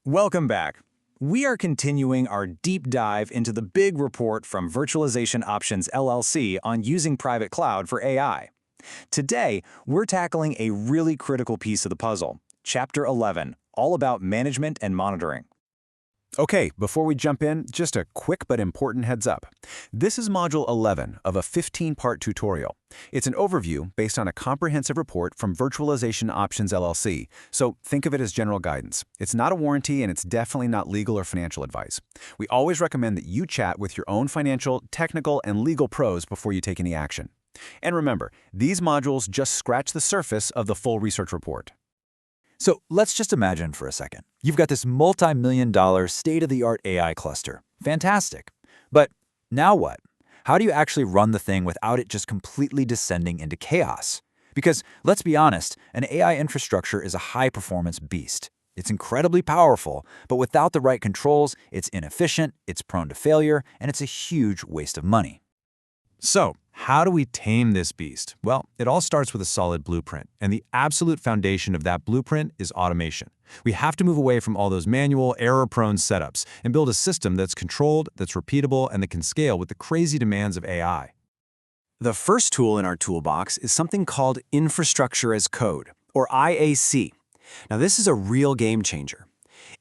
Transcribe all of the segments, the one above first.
Welcome back. We are continuing our deep dive into the big report from Virtualization Options LLC on using private cloud for AI. Today, we're tackling a really critical piece of the puzzle, Chapter 11, all about management and monitoring. Okay, before we jump in, just a quick but important heads up. This is Module 11 of a 15-part tutorial. It's an overview based on a comprehensive report from Virtualization Options LLC, so think of it as general guidance. It's not a warranty and it's definitely not legal or financial advice. We always recommend that you chat with your own financial, technical, and legal pros before you take any action. And remember, these modules just scratch the surface of the full research report. So let's just imagine for a second. You've got this multi-million-dollar state-of-the-art AI cluster. Fantastic. But now what? How do you actually run the thing without it just completely descending into chaos? Because let's be honest, an AI infrastructure is a high-performance beast. It's incredibly powerful, but without the right controls, it's inefficient, it's prone to failure, and it's a huge waste of money. So, how do we tame this beast? Well, it all starts with a solid blueprint, and the absolute foundation of that blueprint is automation. We have to move away from all those manual, error-prone setups and build a system that's controlled, that's repeatable, and that can scale with the crazy demands of AI. The first tool in our toolbox is something called Infrastructure as Code, or IAC. Now, this is a real game changer.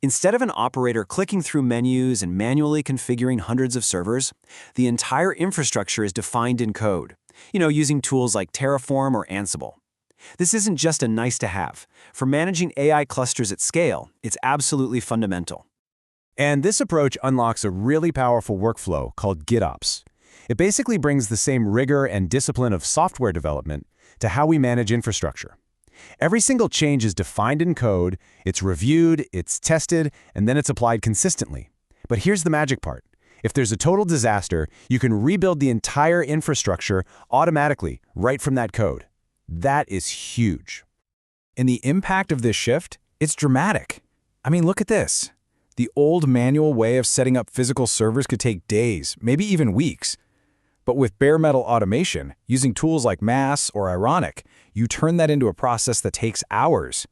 Instead of an operator clicking through menus and manually configuring hundreds of servers, the entire infrastructure is defined in code, using tools like Terraform or Ansible. This isn't just a nice-to-have. For managing AI clusters at scale, it's absolutely fundamental. And this approach unlocks a really powerful workflow called GitOps. It basically brings the same rigor and discipline of software development to how we manage infrastructure. Every single change is defined in code, it's reviewed, it's tested, and then it's applied consistently. But here's the magic part. If there's a total disaster, you can rebuild the entire infrastructure automatically right from that code. That is huge. And the impact of this shift, it's dramatic. I mean, look at this. The old manual way of setting up physical servers could take days, maybe even weeks. But with bare metal automation, using tools like Mass or Ironic, you turn that into a process that takes hours.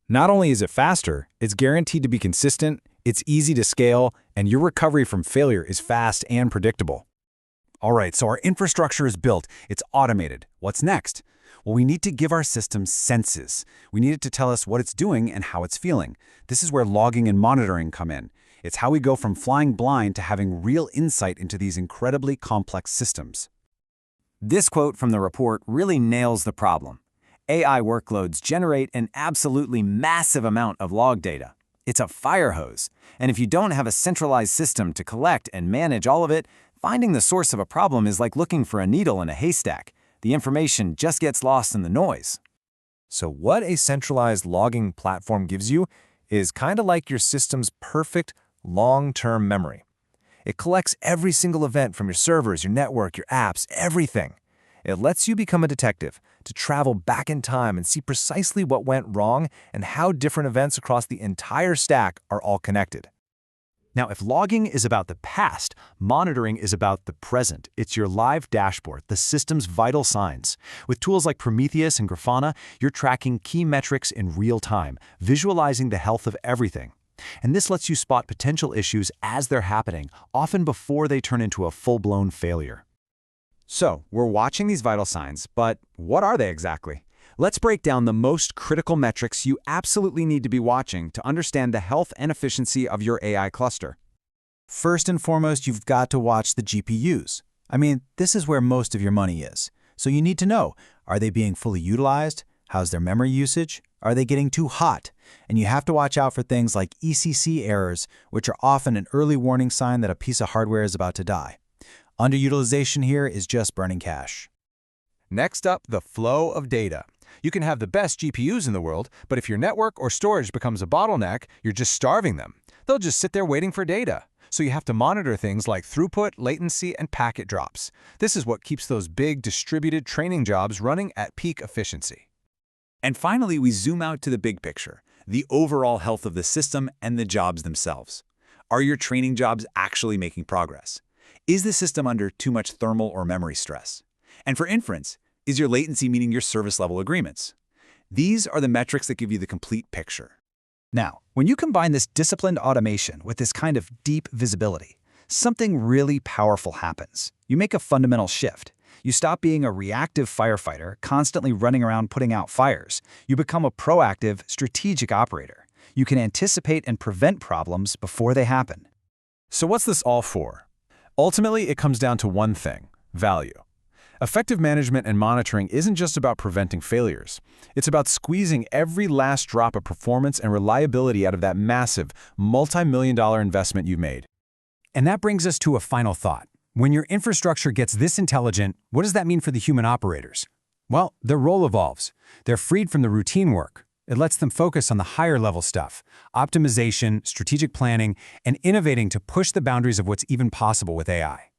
Not only is it faster, it's guaranteed to be consistent, it's easy to scale, and your recovery from failure is fast and predictable. All right, so our infrastructure is built, it's automated. What's next? Well, we need to give our system senses. We need it to tell us what it's doing and how it's feeling. This is where logging and monitoring come in. It's how we go from flying blind to having real insight into these incredibly complex systems. This quote from the report really nails the problem. AI workloads generate an absolutely massive amount of log data. It's a fire hose, and if you don't have a centralized system to collect and manage all of it, finding the source of a problem is like looking for a needle in a haystack. The information just gets lost in the noise. So what a centralized logging platform gives you is kind of like your system's perfect long-term memory. It collects every single event from your servers, your network, your apps, everything. It lets you become a detective, to travel back in time and see precisely what went wrong and how different events across the entire stack are all connected. Now, if logging is about the past, monitoring is about the present. It's your live dashboard, the system's vital signs. With tools like Prometheus and Grafana, you're tracking key metrics in real time, visualizing the health of everything. And this lets you spot potential issues as they're happening, often before they turn into a full-blown failure. So, we're watching these vital signs, but what are they exactly? Let's break down the most critical metrics you absolutely need to be watching to understand the health and efficiency of your AI cluster. First and foremost, you've got to watch the GPUs. I mean, this is where most of your money is. So you need to know, are they being fully utilized? How's their memory usage? Are they getting too hot? And you have to watch out for things like ECC errors, which are often an early warning sign that a piece of hardware is about to die. Underutilization here is just burning cash. Next up, the flow of data. You can have the best GPUs in the world, but if your network or storage becomes a bottleneck, you're just starving them. They'll just sit there waiting for data. So you have to monitor things like throughput, latency, and packet drops. This is what keeps those big distributed training jobs running at peak efficiency. And finally, we zoom out to the big picture, the overall health of the system and the jobs themselves. Are your training jobs actually making progress? Is the system under too much thermal or memory stress? And for inference, is your latency meeting your service level agreements? These are the metrics that give you the complete picture. Now, when you combine this disciplined automation with this kind of deep visibility, something really powerful happens. You make a fundamental shift. You stop being a reactive firefighter constantly running around putting out fires. You become a proactive, strategic operator. You can anticipate and prevent problems before they happen. So what's this all for? Ultimately, it comes down to one thing: value. Effective management and monitoring isn't just about preventing failures. It's about squeezing every last drop of performance and reliability out of that massive, multi-million-dollar investment you made. And that brings us to a final thought. When your infrastructure gets this intelligent, what does that mean for the human operators? Well, their role evolves. They're freed from the routine work. It lets them focus on the higher-level stuff: optimization, strategic planning, and innovating to push the boundaries of what's even possible with AI.